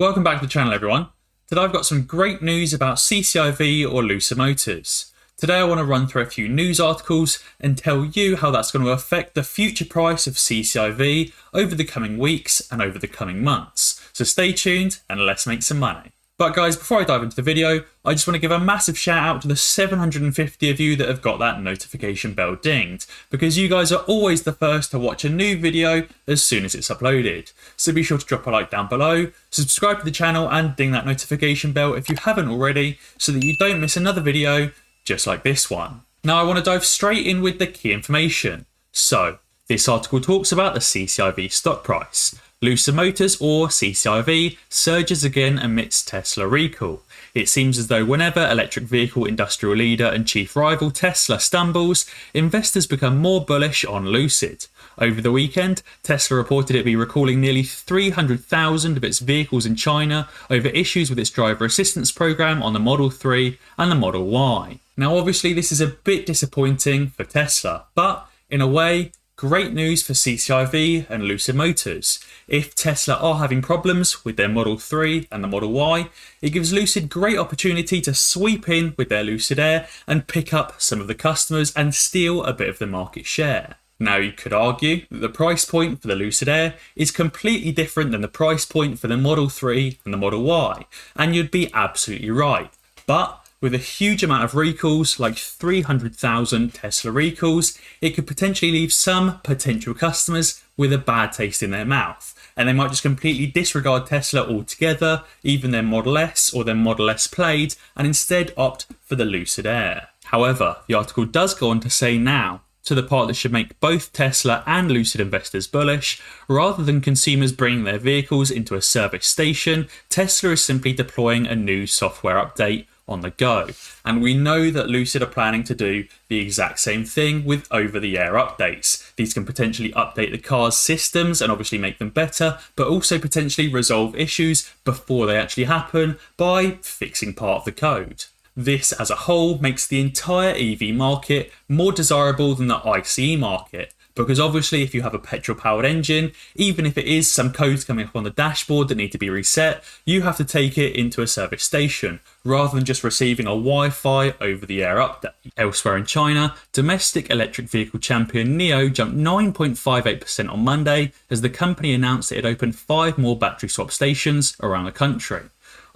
Welcome back to the channel, everyone. Today I've got some great news about CCIV or Lucid Motors. Today I want to run through a few news articles and tell you how that's going to affect the future price of CCIV over the coming weeks and over the coming months. So stay tuned and let's make some money. But guys, before I dive into the video, I just want to give a massive shout out to the 750 of you that have got that notification bell dinged, because you guys are always the first to watch a new video as soon as it's uploaded. So be sure to drop a like down below, subscribe to the channel and ding that notification bell if you haven't already, so that you don't miss another video just like this one. Now I want to dive straight in with the key information. So this article talks about the CCIV stock price. Lucid Motors, or CCIV, surges again amidst Tesla recall. It seems as though whenever electric vehicle industrial leader and chief rival Tesla stumbles, investors become more bullish on Lucid. Over the weekend, Tesla reported it be recalling nearly 300,000 of its vehicles in China over issues with its driver assistance program on the Model 3 and the Model Y. Now obviously this is a bit disappointing for Tesla, but in a way, great news for CCIV and Lucid Motors. If Tesla are having problems with their Model 3 and the Model Y, it gives Lucid great opportunity to sweep in with their Lucid Air and pick up some of the customers and steal a bit of the market share. Now you could argue that the price point for the Lucid Air is completely different than the price point for the Model 3 and the Model Y, and you'd be absolutely right. But with a huge amount of recalls, like 300,000 Tesla recalls, it could potentially leave some potential customers with a bad taste in their mouth, and they might just completely disregard Tesla altogether, even their Model S or their Model S Plaid, and instead opt for the Lucid Air. However, the article does go on to say now, to the part that should make both Tesla and Lucid investors bullish, rather than consumers bringing their vehicles into a service station, Tesla is simply deploying a new software update on the go. And we know that Lucid are planning to do the exact same thing with over-the-air updates. These can potentially update the car's systems and obviously make them better, but also potentially resolve issues before they actually happen by fixing part of the code. This as a whole makes the entire EV market more desirable than the ICE market, because obviously if you have a petrol powered engine, even if it is some codes coming up on the dashboard that need to be reset, you have to take it into a service station rather than just receiving a Wi-Fi over the air update. Elsewhere in China, domestic electric vehicle champion NIO jumped 9.58% on Monday as the company announced it had opened 5 more battery swap stations around the country.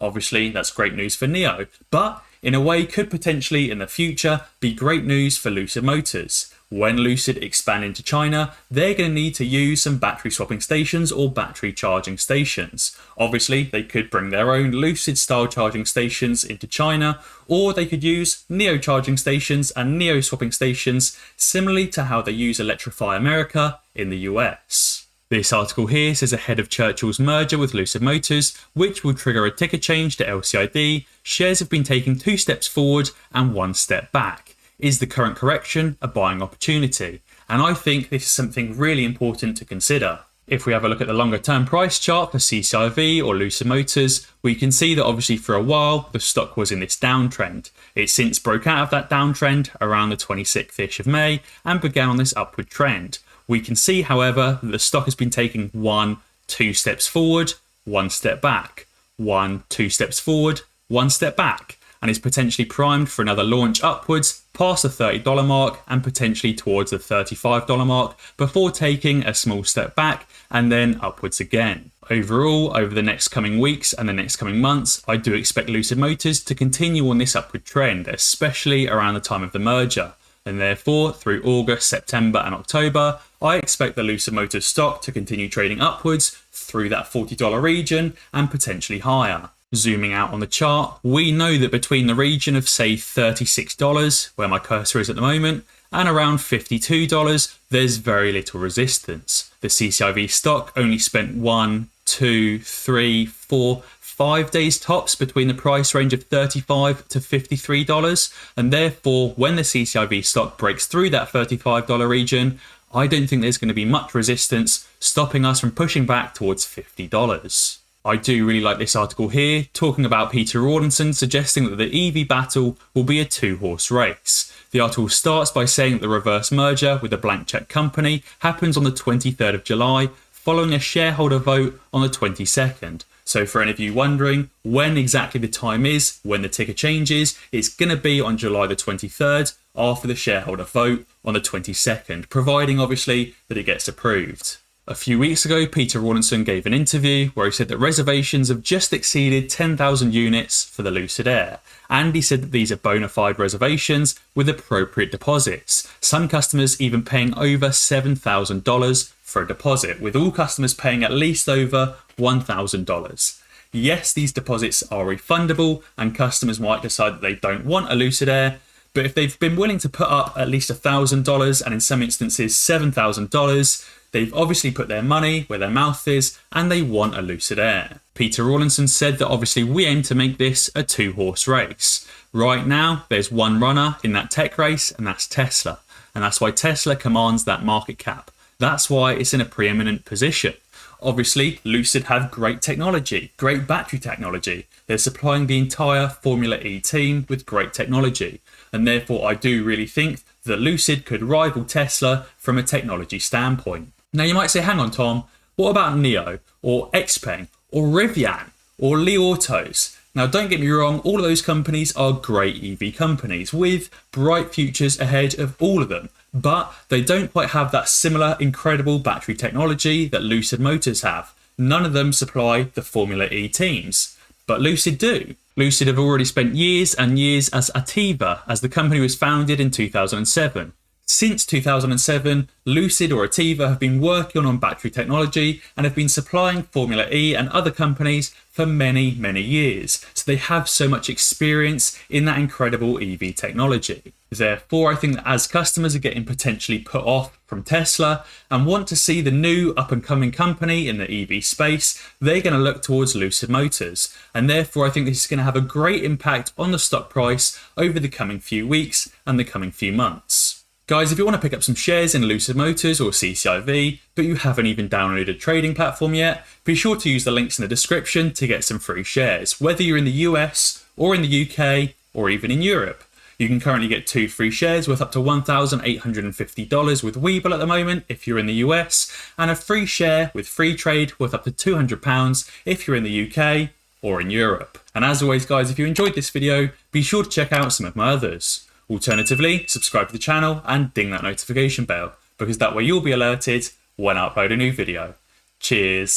Obviously that's great news for NIO, but in a way could potentially in the future be great news for Lucid Motors. When Lucid expand into China, they're going to need to use some battery swapping stations or battery charging stations. Obviously, they could bring their own Lucid style charging stations into China, or they could use NIO charging stations and NIO swapping stations, similarly to how they use Electrify America in the US. This article here says ahead of Churchill's merger with Lucid Motors, which will trigger a ticker change to LCID, shares have been taking 2 steps forward and 1 step back. Is the current correction a buying opportunity? And I think this is something really important to consider. If we have a look at the longer term price chart for CCIV or Lucid Motors, we can see that obviously for a while the stock was in this downtrend. It since broke out of that downtrend around the 26th-ish of May and began on this upward trend. We can see, however, that the stock has been taking 1-2 steps forward, 1 step back, 1-2 steps forward, 1 step back, and is potentially primed for another launch upwards past the $30 mark and potentially towards the $35 mark before taking a small step back and then upwards again. Overall, over the next coming weeks and the next coming months, I do expect Lucid Motors to continue on this upward trend, especially around the time of the merger. And therefore, through August, September and October, I expect the Lucid Motors stock to continue trading upwards through that $40 region and potentially higher. Zooming out on the chart, we know that between the region of say $36, where my cursor is at the moment, and around $52, there's very little resistance. The CCIV stock only spent 1, 2, 3, 4, 5 days tops between the price range of $35 to $53, and therefore when the CCIV stock breaks through that $35 region, I don't think there's going to be much resistance stopping us from pushing back towards $50. I do really like this article here, talking about Peter Rawlinson suggesting that the EV battle will be a 2-horse race. The article starts by saying that the reverse merger with the blank check company happens on the 23rd of July, following a shareholder vote on the 22nd. So for any of you wondering when exactly the time is, when the ticker changes, it's going to be on July the 23rd after the shareholder vote on the 22nd, providing obviously that it gets approved. A few weeks ago, Peter Rawlinson gave an interview where he said that reservations have just exceeded 10,000 units for the Lucid Air. And he said that these are bona fide reservations with appropriate deposits. Some customers even paying over $7,000 for a deposit, with all customers paying at least over $1,000. Yes, these deposits are refundable and customers might decide that they don't want a Lucid Air, but if they've been willing to put up at least $1,000 and in some instances $7,000, they've obviously put their money where their mouth is and they want a Lucid Air. Peter Rawlinson said that obviously we aim to make this a two-horse race. Right now, there's one runner in that tech race and that's Tesla. And that's why Tesla commands that market cap. That's why it's in a preeminent position. Obviously, Lucid have great technology, great battery technology. They're supplying the entire Formula E team with great technology. And therefore, I do really think that Lucid could rival Tesla from a technology standpoint. Now, you might say, hang on, Tom, what about NIO or XPENG or Rivian or Li Autos? Now, don't get me wrong, all of those companies are great EV companies with bright futures ahead of all of them, but they don't quite have that similar incredible battery technology that Lucid Motors have. None of them supply the Formula E teams, but Lucid do. Lucid have already spent years and years as Ativa, as the company was founded in 2007. Since 2007, Lucid or Ativa have been working on battery technology and have been supplying Formula E and other companies for many, many years. So they have so much experience in that incredible EV technology. Therefore, I think that as customers are getting potentially put off from Tesla and want to see the new up-and-coming company in the EV space, they're going to look towards Lucid Motors. And therefore, I think this is going to have a great impact on the stock price over the coming few weeks and the coming few months. Guys, if you want to pick up some shares in Lucid Motors or CCIV, but you haven't even downloaded a trading platform yet, be sure to use the links in the description to get some free shares, whether you're in the US or in the UK or even in Europe. You can currently get 2 free shares worth up to $1,850 with Webull at the moment if you're in the US, and a free share with free trade worth up to £200 if you're in the UK or in Europe. And as always, guys, if you enjoyed this video, be sure to check out some of my others. Alternatively, subscribe to the channel and ding that notification bell, because that way you'll be alerted when I upload a new video. Cheers.